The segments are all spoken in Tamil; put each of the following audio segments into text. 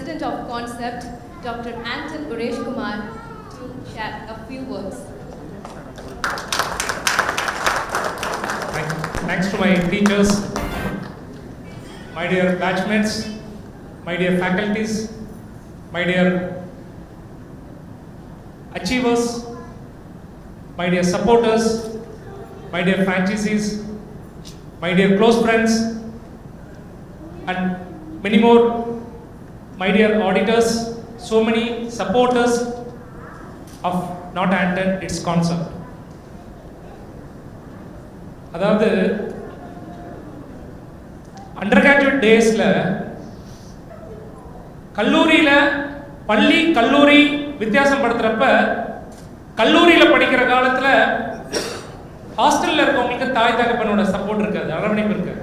President of Concept, Dr. Anton Uresh Kumar, to share a few words. Thanks to my teachers, my dear batchmates, my dear faculties, my dear achievers, my dear supporters, my dear franchisees, my dear close friends, and many more, my dear auditors, so many supporters of not Anton, its concept. அதாவது அண்டர்கிராஜுவேட் டேஸில் கல்லூரியில் பள்ளி கல்லூரி வித்தியாசம் படுத்துறப்ப கல்லூரியில் படிக்கிற காலத்தில் ஹாஸ்டலில் இருக்கவங்களுக்கு தாய் தகப்பனோட சப்போர்ட் இருக்காது, அரவணைப்பு இருக்காது.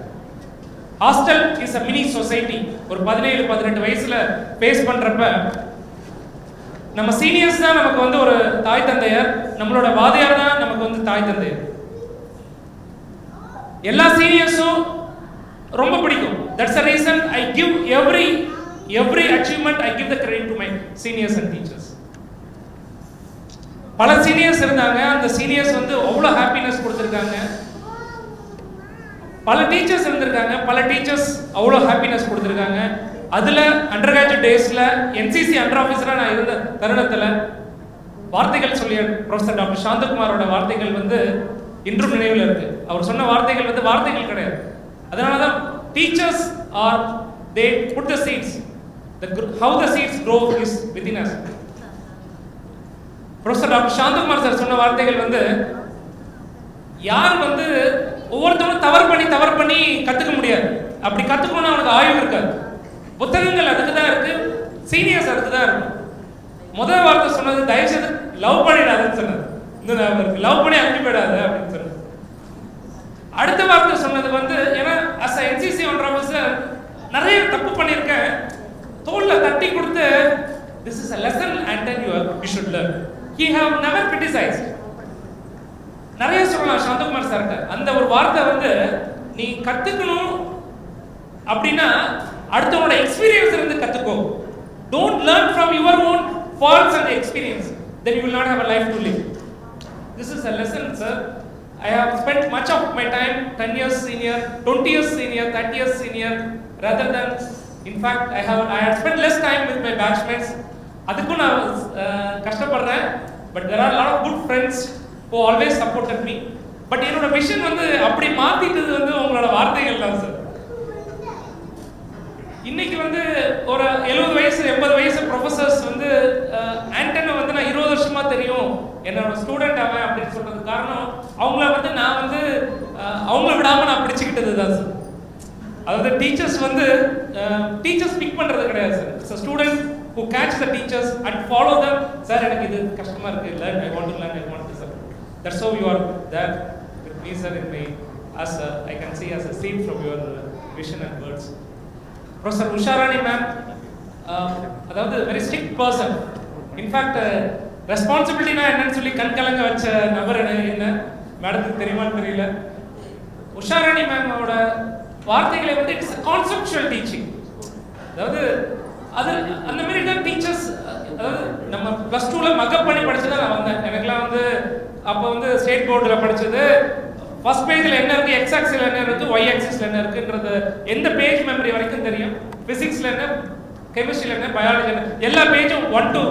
Hostel is a mini society. ஒரு 17-18 வயசுல ஃபேஸ் பண்றப்ப நம்ம சீனியர்ஸ் தான் நமக்கு வந்து ஒரு தாய் தந்தையர், நம்மளோட வாதியார் தான் நமக்கு வந்து தாய் தந்தையர். எல்லா சீனியர்ஸும் ரொம்ப பிடிக்கும். That's the reason I give every achievement I give the credit to my seniors and teachers. பல சீனியர்ஸ் இருந்தாங்க, அந்த சீனியர்ஸ் வந்து அவ்வளோ ஹாப்பினஸ் கொடுத்துருக்காங்க. பல டீச்சர்ஸ் இருந்திருக்காங்க, பல டீச்சர்ஸ் அவ்வளோ ஹாப்பினஸ் கொடுத்துருக்காங்க. அதில் அண்டர் கிராஜுவேட் டேஸில் என்சிசி அண்டர் ஆஃபீஸராக நான் இருந்த தருணத்தில் வார்த்தைகள் சொல்லிய ப்ரொஃபஸர் டாக்டர் சாந்தகுமாரோட வார்த்தைகள் வந்து இன்றும் நினைவில் இருக்கு. அவர் சொன்ன வார்த்தைகள் வந்து வார்த்தைகள் கிடையாது. அதனால தான் teachers are they put the seeds, how the seeds grow is within us. Professor doctor Santhakumar sir சொன்ன வார்த்தைகள் வந்து யார் வந்து ஒவ்வொருத்தரும் தவறு பண்ணி கற்றுக்க முடியாது. அப்படி கற்றுக்கணும்னா அவனுக்கு ஆய்வு இருக்காது. புத்தகங்கள் அதுக்கு தான் இருக்கு, சீனியர்ஸ் அதுக்கு தான் இருக்கும். முதல் வார்த்தை சொன்னது தயவுசெய்து லவ் பண்ணிடாதுன்னு சொன்னது. இந்த லவ் பண்ணி அனுப்பி போயிடாது அப்படின்னு சொன்னது. அடுத்த வார்த்தை சொன்னது வந்து ஏன்னா as a NCC one officer நிறைய தப்பு பண்ணியிருக்கேன், தோல்ல தட்டி கொடுத்து this is a lesson and you should learn. He have never criticised. நிறைய சொல்லலாம் சாந்தகுமார் சார்கிட்ட. அந்த ஒரு வார்த்தை வந்து நீ கத்துக்கணும் அப்படின்னா அடுத்தவங்களோட எக்ஸ்பீரியன்ஸ் இருந்து கத்துக்கோ. Don't learn from your own faults and experience, then you will not have a life to live. This is a lesson, sir. I have spent much of my time 10 years senior, 20 years senior, 30 years senior, rather than, in fact, I had spent less time with my batchmates. அதுக்கும் நான் கஷ்டப்படுறேன். But there are a lot of good friends who always supported me. But என்னோட விஷன் வந்து அப்படி மாத்திட்டது வந்து உங்களோட வார்த்தைகள் தான் சார். இன்னைக்கு வந்து ஒரு 70 வயசு 80 வயசு ப்ரொஃபசர்ஸ் வந்து ஆண்டனை வந்து நான் 20 வருஷமா தெரியும், என்னோட ஸ்டூடெண்ட் அவன் அப்படின்னு சொல்றது காரணம் அவங்கள வந்து நான் வந்து அவங்கள விடாம நான் பிடிச்சிக்கிட்டது தான் சார். அதாவது டீச்சர்ஸ் வந்து டீச்சர்ஸ் பிக் பண்றது கிடையாது sir. It's student who catch the teachers and follow them. Sir எனக்கு இது கஷ்டமா இருக்கு, learn, I want to learn, I want to sir. That's how you are there with me sir in me, as I can see as a seed from your vision and words. Professor Usharani ma'am, அதாவது very strict person. In fact responsibility na என்னன்னு சொல்லி கண் கலங்க வச்ச நபர் என்ன மேடத்துக்கு தெரியுமான்னு தெரியல. உஷாராணி மேமோட வார்த்தைகளை வந்து இட்ஸ் கான்செப்சுவல் டீச்சிங். அதாவது அது அந்த மாதிரி தான் டீச்சர்ஸ். அதாவது நம்ம +2 ல மக்கப் பண்ணி படிச்சுதான் நான் வந்தேன். எனக்குலாம் வந்து அப்போ வந்து ஸ்டேட் போர்டில் படிச்சது ஃபர்ஸ்ட் பேஜில் என்ன இருக்குது, எக்ஸ் ஆக்சிஸில் என்ன இருக்குது, ஒய் ஆக்சிஸில் என்ன இருக்குன்றது எந்த பேஜ் மெமரி வரைக்கும் தெரியும். ஃபிசிக்ஸில் என்ன, கெமிஸ்ட்ரியில் என்ன, பயாலஜி என்ன, எல்லா பேஜும் 1 to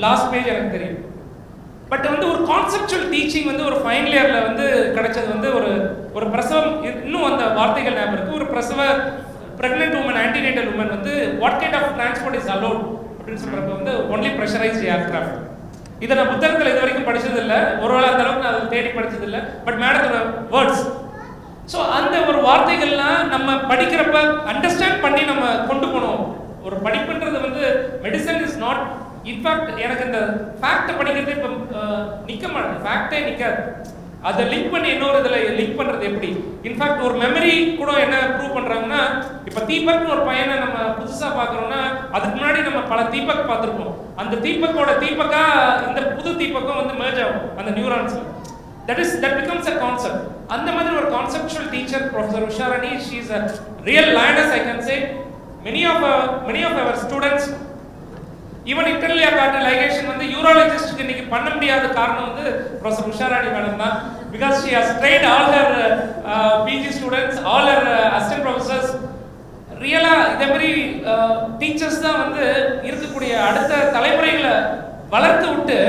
லாஸ்ட் பேஜ் எனக்கு தெரியும். பட் வந்து ஒரு கான்செப்சுவல் டீச்சிங் வந்து ஒரு ஃபைனல் இயரில் வந்து கிடைச்சது வந்து ஒரு பிரசவம். இன்னும் அந்த வார்த்தைகள் ஞாபகம் இருக்குது. ஒரு பிரசவ pregnant woman, antenatal woman வந்து what kind of transport is allowed அப்படின்னு சொல்றப்ப வந்து only pressurized aircraft. இதை நான் புத்தகத்தில் இது வரைக்கும் படிச்சது இல்லை, ஒருவேளை அந்த அளவுக்கு நான் அதை தேடி படிச்சது இல்லை. பட் மேடத்தோட வேர்ட்ஸ், ஸோ அந்த ஒரு வார்த்தைகள்லாம் நம்ம படிக்கிறப்ப அண்டர்ஸ்டாண்ட் பண்ணி நம்ம கொண்டு போகணும். ஒரு படிப்புன்றது வந்து மெடிசன் இஸ் நாட். இன்ஃபேக்ட் எனக்கு இந்த ஃபேக்டை படிக்கிறது இப்போ நிற்க மாட்டேன், ஃபேக்டே நிற்காது. அதை லிங்க் பண்ணி இன்னொரு இதில் லிங்க் பண்ணுறது எப்படி? இன்ஃபேக்ட் ஒரு மெமரி கூட என்ன ப்ரூவ் பண்ணுறாங்கன்னா, இப்போ தீபக்னு ஒரு பையனை நம்ம புதுசாக பார்க்குறோம்னா அதுக்கு முன்னாடி நம்ம பல தீபக் பார்த்துருப்போம். அந்த தீபக்கோட தீபக்கா இந்த புது தீபக்கம் வந்து merge ஆகும் அந்த நியூரான்ஸில். that becomes a concept. அந்த மாதிரி ஒரு conceptual teacher Professor Usharani, she is a real lioness I can say. Many of our students even இன்டர்லியா கார்டு லைகேஷன் வந்து யூராலஜிஸ்ட்க்கு இன்னைக்கு பண்ண முடியாத காரணம் வந்து ப்ரொஃபசர் உஷாராணி மேடம் தான். Because she has trained all her PG students, all her assistant professors. ரியலா இதே மாதிரி டீச்சர்ஸ் தான் வந்து இருக்கக்கூடிய அடுத்த தலைமுறைகளை வளர்த்து விட்டு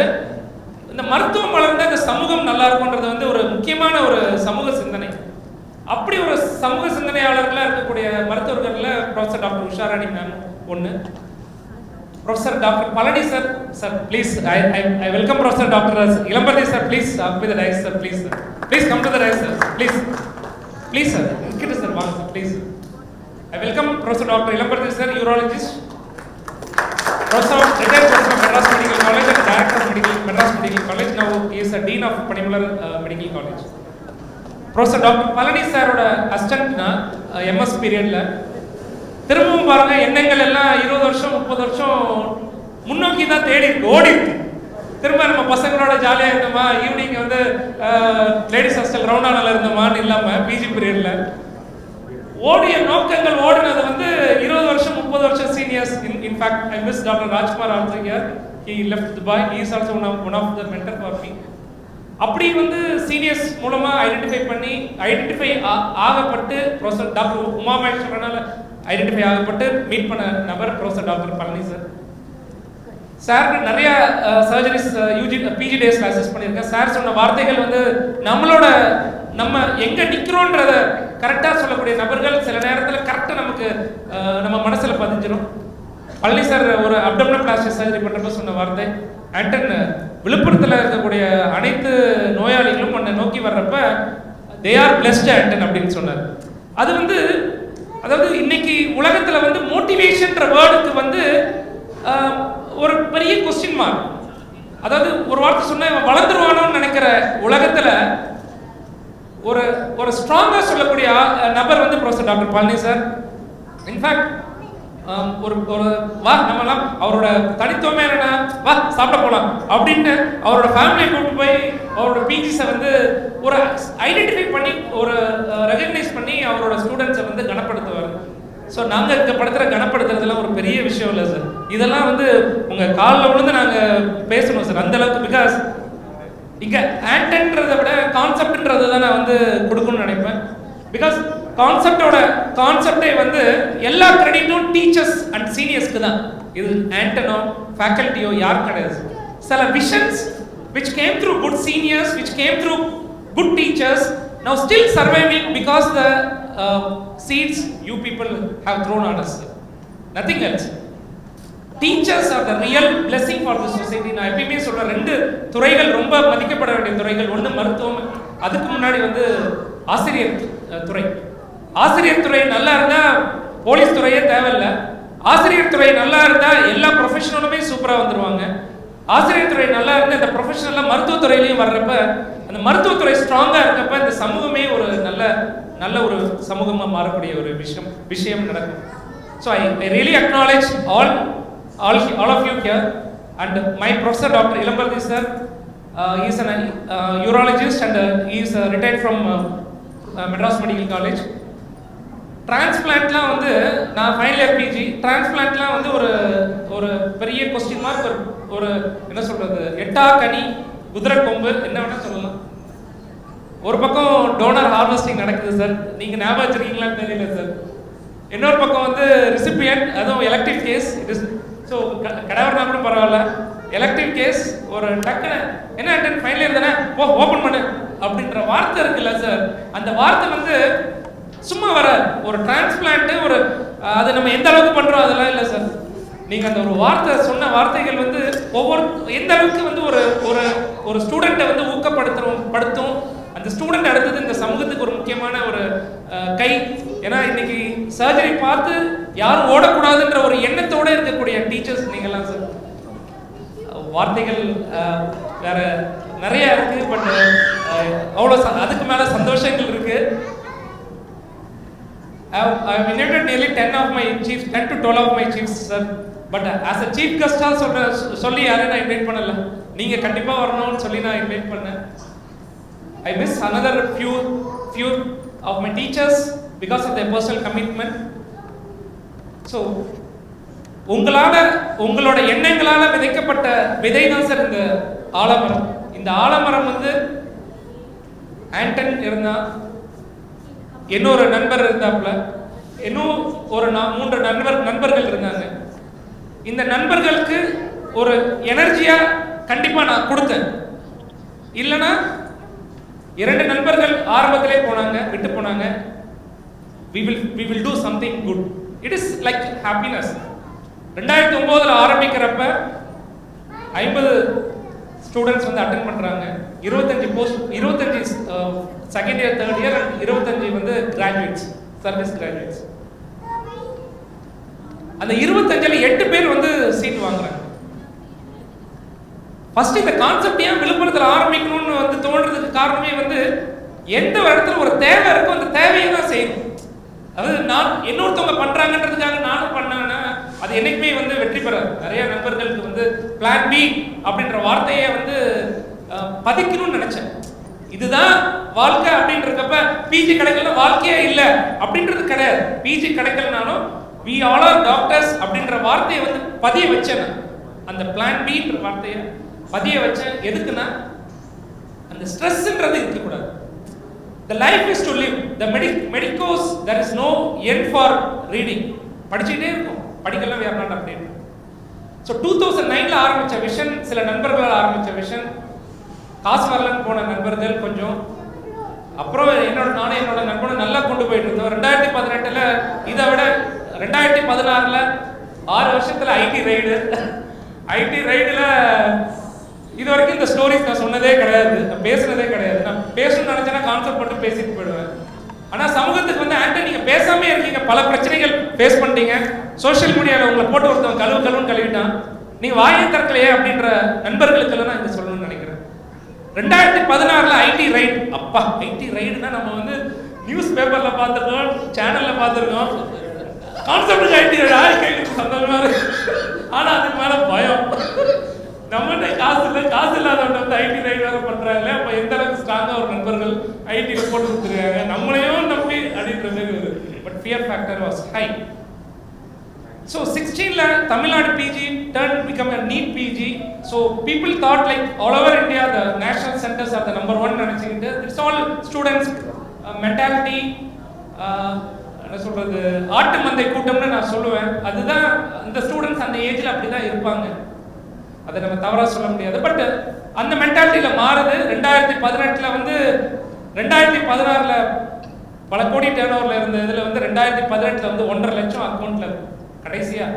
இந்த மருத்துவம் வளர்ந்த இந்த சமூகம் நல்லா இருக்கும்ன்றது வந்து ஒரு முக்கியமான ஒரு சமூக சிந்தனை. அப்படி ஒரு சமூக சிந்தனையாளர்களாக இருக்கக்கூடிய மருத்துவர்களில் ப்ரொஃபசர் டாக்டர் உஷாராணி மேம் ஒன்று. Professor doctor Palani sir, sir please I welcome professor doctor Ilampathi sir, please up with the dais sir, please sir, please come to the dais sir, please please sir, கிட்ட சார் வாங்க sir, please. I welcome professor doctor Ilampathi sir, urologist, Professor, retired professor of Madras Medical College and director of Madras Medical College. Now he is a dean of Panimalar Medical College. Professor Dr. Palani sir oda assistant na MS period la திரும்பவும் பாருங்க எண்ணங்கள் எல்லாம் 20 வருஷம் 30 வருஷம் முன்னோக்கி தான் தேடி ஓடி இருக்கு. திரும்ப நம்ம பசங்களோட ஜாலியா இருந்தோமா, ஈவினிங் வந்து லேடிஸ் ஹாஸ்டல் ரவுண்டானால இருந்தோமான்னு இல்லாம பிஜி பீரியட்ல ஓடிய நோக்கங்கள் ஓடினது வந்து 20 வருஷம் 30 வருஷம் seniors. In fact I miss doctor Rajkumar also here. He left Dubai. He is also one of the mentor for me. அப்படி வந்து சீனியர்ஸ் மூலமா ஐடென்டிஃபை ஆகப்பட்டு ப்ரொஃபசர் டாக்டர் உமா மகேஸ்வரனால ஐடென்டிஃபை ஆகப்பட்டு மீட் பண்ண நபர் professor doctor Palani sir. Sir நிறைய சர்ஜரிஸ் பிஜி டேஸ்ல அசிஸ்ட் பண்ணியிருக்கேன். சார் சொன்ன வார்த்தைகள் வந்து நம்ம எங்க நிக்கிறோன்றத கரெக்டா சொல்லக்கூடிய நபர்கள் சில நேரத்தில் கரெக்டா நமக்கு நம்ம மனசுல பதிஞ்சிடும். பழனி சார் ஒரு அப்டோமினல் பிளாஸ்டிக் சர்ஜரி பண்றப்ப சொன்ன வார்த்தை, ஆண்டன் விழுப்புரத்தில் இருக்கக்கூடிய அனைத்து நோயாளிகளும் உன்னை நோக்கி வர்றப்ப தே ஆர் பிளெஸ்ட் ஆண்டன் அப்படின்னு சொன்னார். அது வந்து அதாவது இன்னைக்கு உலகத்துல வந்து மோட்டிவேஷன்ற வேர்டுக்கு வந்து ஒரு பெரிய கொஸ்டின் மார்க். அதாவது ஒரு வார்த்தை சொன்னா இவன் வளர்ந்துருவானோன்னு நினைக்கிற உலகத்துல ஒரு ஸ்ட்ராங்கா சொல்லக்கூடிய நபர் வந்து professor doctor Palani sir. In fact ஒரு வா நம்மலாம் அவரோட தனித்துவமே என்னன்னா வா சாப்பிட போலாம் அப்படின்னு அவரோட ஃபேமிலியை கூப்பிட்டு போய் அவரோட பிஜிஸை வந்து ஒரு ஐடென்டிஃபை பண்ணி ஒரு ரெகக்னைஸ் பண்ணி அவரோட ஸ்டூடெண்ட்ஸை வந்து கனப்படுத்துவார். ஸோ நாங்கள் இங்கே படுத்துகிற கனப்படுத்துறதுலாம் ஒரு பெரிய விஷயம் இல்லை சார். இதெல்லாம் வந்து உங்கள் காலில் விழுந்து நாங்கள் பேசணும் சார் அந்த அளவுக்கு. பிகாஸ் இங்கே ஆண்டன்றதை விட கான்செப்ட்ன்றதை தான் நான் வந்து கொடுக்கணும்னு நினைப்பேன். பிகாஸ் கான்செப்டே வந்து எல்லா கிரெடிட்டும் டீச்சர்ஸ் அண்ட் சீனியர்ஸ்க்கு தான். இது ஆண்டனோ ஃபேக்கல்ட்டியோ யாரும் கிடையாது. சில visions which came through good seniors, which came through good teachers, now still surviving because the seeds you people have thrown on us. Nothing else. Teachers are the real blessing for the society. நான் எப்பயுமே சொல்ற ரெண்டு துறைகள் ரொம்ப மதிக்கப்பட வேண்டிய துறைகள். ஒன்று மருத்துவம், அதுக்கு முன்னாடி வந்து ஆசிரியர் துறை. ஆசிரியர் துறை நல்லா இருந்தா போலீஸ் துறையே தேவையில்லை. ஆசிரியர் துறை நல்லா இருந்தா எல்லா ப்ரொஃபஷனலுமே சூப்பரா வந்துருவாங்க. ஆசிரியர் துறை நல்லா இருந்தா இந்த ப்ரொஃபஷனல்ல மருத்துவத்துறையிலையும் வர்றப்ப அந்த மருத்துவத்துறை ஸ்ட்ராங்கா இருக்கப்ப இந்த சமூகமே ஒரு நல்ல ஒரு சமூகமா மாறக்கூடிய ஒரு விஷயம் நடக்கும். So I really acknowledge all of you here and my professor Dr. Ilambarthi sir. He is an urologist and he is retired from Madras Medical College. டிரான்ஸ்பிளான்ட்லாம் வந்து நான் ஃபைனல் இயர் பிஜி. டிரான்ஸ்பிளான்ட்லாம் வந்து ஒரு பெரிய கொஸ்டின் மார்க். ஒரு என்ன சொல்றது, எட்டா கனி குதிரை கொம்பு என்ன வேணா சொல்லலாம். ஒரு பக்கம் டோனர் ஹார்வெஸ்டிங் நடக்குது சார், நீங்க ஞாபகம் வச்சிருக்கீங்களான்னு தெரியல சார். இன்னொரு பக்கம் வந்து ரிசிபியன்ட், அதுவும் elective case. It is so கடவுள்னா கூட பரவாயில்ல, எலக்டிவ் கேஸ் ஒரு டக்குன்னு என்ன அட்டன் ஃபைனல் இயர் தானே ஓப்பன் பண்ணு அப்படின்ற வார்த்தை இருக்குல்ல சார். அந்த வார்த்தை வந்து சும்மா வர ஒரு டிரான்ஸ்பிளான்ட் ஒரு அது நம்ம எந்த அளவுக்கு பண்றோம் அதெல்லாம் இல்லை சார். நீங்க அந்த ஒரு வார்த்தை சொன்ன வார்த்தைகள் வந்து ஒவ்வொரு எந்த அளவுக்கு வந்து ஒரு ஸ்டூடெண்ட்டை வந்து ஊக்கப்படுத்தும் அந்த ஸ்டூடெண்ட் அடுத்தது இந்த சமூகத்துக்கு ஒரு முக்கியமான ஒரு கை. ஏன்னா இன்னைக்கு சர்ஜரி பார்த்து யாரும் ஓடக்கூடாதுன்ற ஒரு எண்ணத்தோட இருக்கக்கூடிய டீச்சர்ஸ் நீங்கெல்லாம் சார். வார்த்தைகள் வேற நிறைய இருக்கு, பட் அவ்வளோ அதுக்கு மேல சந்தோஷங்கள் இருக்கு. I've invited nearly 10 to 12 of my chiefs sir, but as a chief guest சொல்லி யாரையும் நான் இன்வைட் பண்ணல. நீங்க கண்டிப்பா வரணும்னு சொல்லி நான் இன்வைட் பண்ணேன். I miss another few of my teachers because of their personal commitment. So உங்களோட எண்ணங்களால விதைக்கப்பட்ட விதை தான் சார் இந்த ஆலமரம். இந்த ஆலமரம் வந்து ஆண்டன் இருந்தா, இன்னொரு நண்பர் இருந்தாப்புல, இன்னும் ஒரு 3 நண்பர்கள் இருந்தாங்க. இந்த நண்பர்களுக்கு ஒரு எனர்ஜியா கண்டிப்பா நான் கொடுத்தேன். இல்லைன்னா 2 நண்பர்கள் ஆரம்பத்திலே போனாங்க, விட்டு போனாங்க. we will do something good. It is like happiness. 2009 ஆரம்பிக்கிறப்ப 50 students வந்து அட்டெண்ட் பண்றாங்க. 25 செகண்ட் இயர், தேர்ட் இயர், 25 வந்து கிராஜுவேட்ஸ், சர்வீஸ் கிராஜுவேட்ஸ். அந்த 25ல 8 பேர் வந்து சீட் வாங்குறாங்க. ஃபர்ஸ்ட் இந்த கான்செப்ட் ஏன் விழுப்புரத்தில் ஆரம்பிக்கணும்னு வந்து தோன்றதுக்கு காரணமே வந்து எந்த இடத்துல ஒரு தேவை இருக்கோ அந்த தேவையை தான் செய்யணும். அதாவது நான் இன்னொருத்தவங்க பண்றாங்கன்றதுக்காக நானும் பண்ணேன்னா அது என்னைக்குமே வந்து வெற்றி பெறாது. நிறைய நண்பர்களுக்கு வந்து பிளான் பி அப்படின்ற வார்த்தையை வந்து பதிக்கணும்னு நினைச்சேன். இதுதான் வாழ்க்கை அப்படின்றப்ப பிஜி கிடைக்கல வாழ்க்கையே இல்லை அப்படின்றது கிடையாது. பிஜி கிடைக்கலனாலும் we all are doctors அப்படின்ற வார்த்தையை வந்து பதிய வச்சேன். அந்த பிளான் பின்ற வார்த்தையை பதிய வச்சேன். எதுக்குன்னா அந்த ஸ்ட்ரெஸ்ன்றது இருக்கக்கூடாது. The life is to live. The medicos there is no end for reading. படிச்சுட்டே இருக்கும், படிக்கலாம், we are not updated. So 2009ல ஆரம்பிச்ச விஷன், சில நண்பர்களால் ஆரம்பிச்ச விஷன், காசு வரலன்னு போன நண்பர்கள் கொஞ்சம், அப்புறம் என்னோட நண்பனும் நல்லா கொண்டு போயிட்டு இருந்தோம். 2018ல இதை விட 2016ல 6 வருஷத்துல ஐடி ரைடுல இது வரைக்கும் இந்த ஸ்டோரிஸ் நான் சொன்னதே கிடையாது, நான் பேசுனதே கிடையாது. நான் பேசணும்னு நினைச்சேன்னா கான்செப்ட் மட்டும் பேசிட்டு போயிடுவேன். ஆனா சமூகத்துக்கு வந்து ஆண்டன் நீங்க பேசாமே இருக்கீங்க, பல பிரச்சனைகள் ஃபேஸ் பண்ணிட்டீங்க. சோஷியல் மீடியாவில் உங்களை போட்டு ஒருத்தவங்க கழுவுன்னு கழுவிட்டான், நீங்க வாயை திறக்கலையே அப்படின்ற நண்பர்களுக்கு நான் இதை சொல்லணும்னு நினைக்கிறேன். 2016ல ஐடி ரைட். அப்பா, ஐடி ரைடுனா நம்ம வந்து நியூஸ் பேப்பர்ல பார்த்துருக்கோம், சேனல்ல பார்த்துருக்கோம். கான்செப்ட் ஐடி ரைட் கேட்கறதுக்கு சந்தோஷமா இருக்கு. ஆனா அதுக்கு மேல பயம். நம்மகிட்ட காசு இல்லாதவங்க வந்து ஐடி ரைட் வேற பண்றாங்க. அப்ப எந்த அளவுக்கு ஸ்ட்ராங்கா ஒரு நண்பர்கள் ஐடில போட்டு கொடுத்துருக்காங்க, நம்மளையும் நம்பி அப்படின்ற மாதிரி ஒரு but fear factor was high. So 16ல தமிழ்நாடு PG turned become a NEET PG. So people thought like all over India the national centers are the number one நினைச்சிட்டு it's all students mentality. என்ன சொல்றது, ஆட்டு மந்தை கூட்டம்னு நான் சொல்லுவேன். அதுதான் இந்த ஸ்டூடெண்ட்ஸ் அந்த ஏஜ்ல அப்படிதான் இருப்பாங்க, அதை நம்ம தவறா சொல்ல முடியாது. பட் அந்த மென்டாலிட்டியில மாறுது. 2018ல வந்து 2016ல பல கோடி டேர்ன் ஓவர்ல இருந்த இதுல வந்து 2018ல வந்து 1.5 லட்சம் அக்கௌண்ட்ல கடைசியா.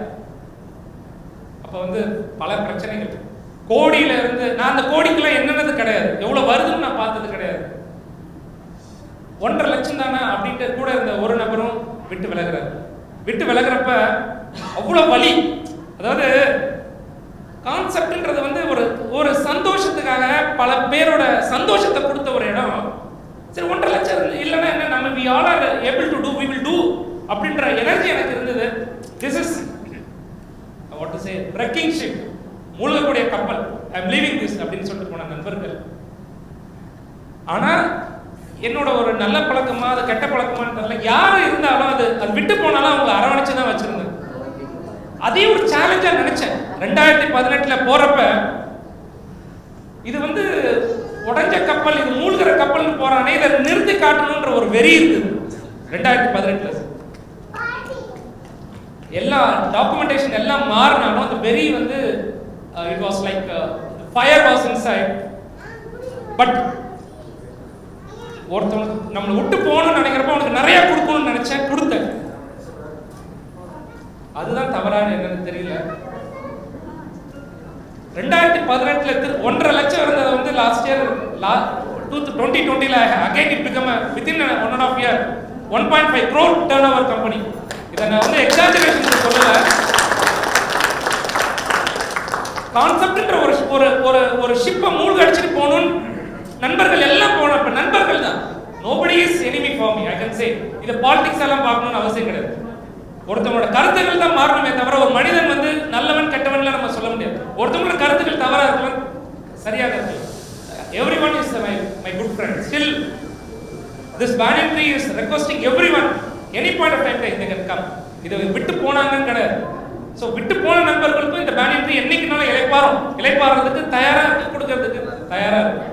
அப்ப வந்து பல பிரச்சனைகள், கோடியில இருந்து நான் அந்த கோடிக்கெல்லாம் என்னன்னது கிடையாது, எவ்வளவு வருதுன்னு நான் பார்த்தது கிடையாது. 1.5 லட்சம் தானே அப்படின்ட்டு கூட இருந்த ஒரு நபரும் விட்டு விலகிறப்ப அவ்வளவு வலி. அதாவது கான்செப்ட்ன்றது வந்து ஒரு சந்தோஷத்துக்காக பல பேரோட சந்தோஷத்தை கொடுத்த ஒரு இடம். சரி, 1.5 லட்சம் இல்லைன்னா என்ன, நம்ம we all are able to do, we will do அப்படின்ற எனர்ஜி எனக்கு இருந்தது. This is what to say, wrecking ship, மூழ்கக்கூடிய கப்பல், I am leaving this அப்படின்னு சொல்லிட்டு போன நண்பர்கள். ஆனா என்னோட ஒரு நல்ல பழக்கமா அது கெட்ட பழக்கமான்னு தெரியல, யாரும் இருந்தாலும் அது விட்டு போனாலும் அவங்களை அரவணைச்சு தான் வச்சிருந்தேன். அதே ஒரு சேலஞ்சா நினைச்சேன். 2018ல போறப்ப இது வந்து உடைஞ்ச கப்பல், இது மூழ்கிற கப்பல்னு போறானே, இதை நிறுத்தி காட்டணும்ன்ற ஒரு வெறி இருந்தது 2018ல. எல்லா டாக்குமெண்டேஷன் எல்லாம் மாறினாலும் அந்த வெறி வந்து it was like fire was inside. But ஒருத்தவங்க நம்மளை விட்டு போகணும்னு நினைக்கிறப்ப அவனுக்கு நிறைய கொடுக்கணும்னு நினைச்சேன், கொடுத்தேன். அதுதான் தவறான என்னன்னு தெரியல. 2018ல 1.5 லட்சம் இருந்தது வந்து லாஸ்ட் இயர் 2020ல again it become within 1.5 year 1.5 crore turnover company. இதை நான் வந்து எக்ஸாஜரேஷன் சொல்லல. கான்செப்ட்ன்ற ஒரு ஷிப்பை மூழ்க அடிச்சுட்டு போகணும்னு நண்பர்கள் எல்லாம் போனப்ப நண்பர்கள் தான். nobody is enemy for me, I can say. இது பாலிடிக்ஸ் எல்லாம் பார்க்கணும்னு அவசியம் கிடையாது. ஒருத்தவங்களோட கருத்துக்கள் தான் மாறணுமே தவிர ஒரு மனிதன் வந்து நல்லவன் கெட்டவன்ல நம்ம சொல்ல முடியாது. ஒருத்தவங்களோட கருத்துக்கள் தவறா இருக்கலாம், சரியாக இருக்கலாம். everyone is my good friend. Still this banyan tree is requesting everyone any point of time they can come. இதை விட்டு போனாங்கன்னு கிடையாது, ஸோ விட்டு போன நண்பர்களுக்கும் இந்த பேனியன்ட்ரி என்னைக்குனாலும் இலைப்பாறதுக்கு தயாராக கொடுக்கறதுக்கு தயாராக இருக்கு.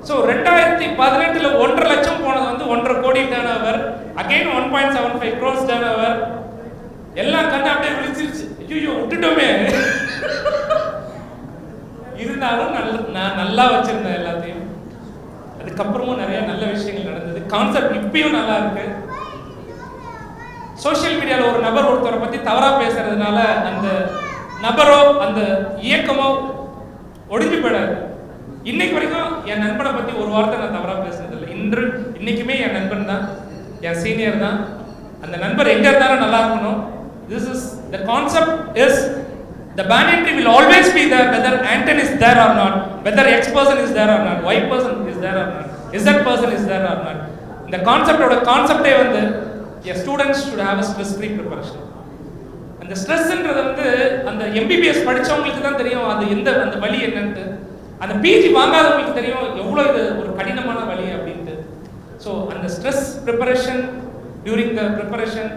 ஸோ 2018 1.5 லட்சம் போனது வந்து 1.5 கோடி turn over, again 1.75 crores turn over. எல்லாம் கண்டு அப்படியே விழிச்சிருச்சு, ஐயோ விட்டுட்டோமே. இருந்தாலும் நான் நல்லா வச்சிருந்தேன் எல்லாத்தையும். அதுக்கப்புறமும் நிறைய நல்ல விஷயங்கள் நடந்தது. கான்செப்ட் இப்பயும் நல்லா இருக்கு. சோஷியல் மீடியாவில் ஒரு நபர் ஒருத்தரை பற்றி தவறாக பேசுறதுனால அந்த நபரோ அந்த இயக்கமோ ஒடிஞ்சு போயிடாது. இன்னைக்கு வரைக்கும் என் நண்பனை பற்றி ஒரு வார்த்தை நான் தவறாக பேசுனதில்லை. இன்னைக்குமே என் நண்பன் தான், என் சீனியர் தான். அந்த நண்பர் எங்கே இருந்தாலும் நல்லா இருக்கணும். This is the concept is the banyan tree will always be there whether Anton is there or not, whether X person is there or not, Y person is there or not, Z person is there or not. இந்த கான்செப்டோட கான்செப்டே வந்து a students should have a stress free preparation. அந்த ஸ்ட்ரெஸ்ன்றது வந்து அந்த எம்பிபிஎஸ் படிச்சவங்களுக்கு தான் தெரியும் அது அந்த வலி என்னன்னு. அந்த பிஜி வாங்காதவங்களுக்கு தெரியும் எவ்வளோ இது ஒரு கடினமான வலி அப்படின்ட்டு. ஸோ அந்த stress preparation during the preparation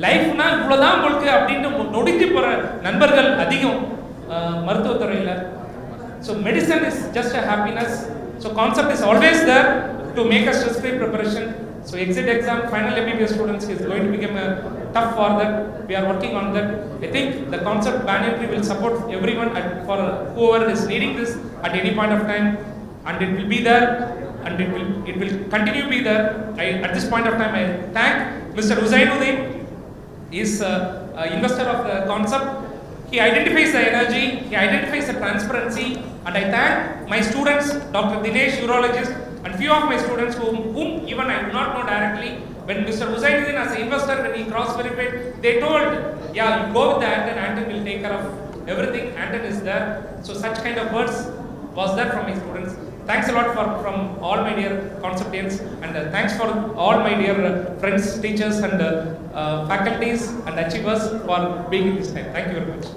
லைஃப்னா இவ்வளோதான் உங்களுக்கு அப்படின்ட்டு நொடிஞ்சு போகிற நண்பர்கள் அதிகம் மருத்துவத்துறையில். So medicine is just a happiness. So concept is always there to make a stress free preparation. So exit exam, final MBBS students is going to become tough for that. We are working on that. I think the concept banyan tree will support everyone for whoever is needing this at any point of time, and it will be there, and it will continue to be there. At this point of time, I thank Mr. Husainuddin. He is investor of the concept. He identifies the energy, he identifies the transparency, and I thank my students, Dr. Dinesh, urologist, and few of my students whom even I do not know directly. When Mr. Husainuddin as an investor, when he cross-verified, they told, yeah, you go with the Anton will take care of everything, Anton is there. So such kind of words was there from my students. Thanks a lot from all my dear conceptians, and thanks for all my dear friends, teachers, and faculties and achievers for being in this time. Thank you very much.